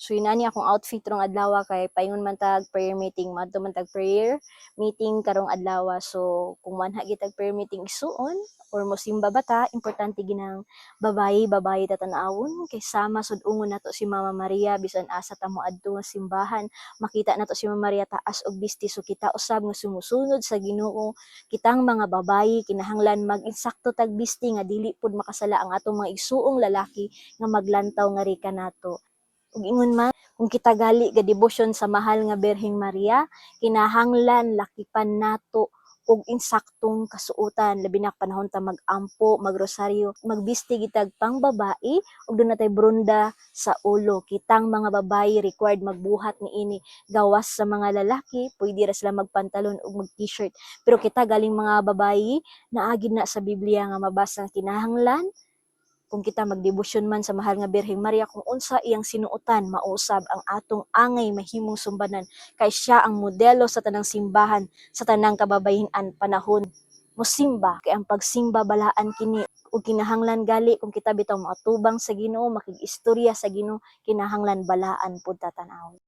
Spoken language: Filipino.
So inani akong outfit rong adlaw kay paingon man tag prayer meeting, madto man tag prayer meeting karong adlaw. So kung manha gyud tag prayer meeting isuon or mosimba bata, importante ginang babayi ta tan-awon kay sama sud ungon nato si Mama Maria bisan asa ta moadto nga simbahan. Makita nato si Mama Maria taas og bisti, so kita usab nga sumusunod sa Ginoo. Kitang mga babayi kinahanglan mag-insakto tag bisti nga dili pud makasala ang atong mga igsuong lalaki nga maglantaw nga rika nato. Ug ingon man, kung kita gali ga debosyon sa mahal nga Birheng Maria, kinahanglan lakipan nato og insaktong kasuotan, labi na panahon ta mag-ampo, magrosaryo, magbiste gitag pang babae ug doon natay brunda sa ulo. Kitang mga babayi required magbuhat niini, gawas sa mga lalaki pwede ra sila magpantalon ug mag-t-shirt. Pero kita galing mga babayi naagid na sa Biblia nga mabasa kinahanglan kung kita magdebosyon man sa mahal nga Birheng Maria, kung unsa iyang sinuotan mausab ang atong angay mahimong sumbanan kay siya ang modelo sa tanang simbahan sa tanang kababayen-an panahon mosimba. Kay ang pagsimba balaan kini ug kinahanglan gali kung kita bitaw moatubang sa Ginoo, makig-istorya sa Ginoo, kinahanglan balaan pud ta tan-awon.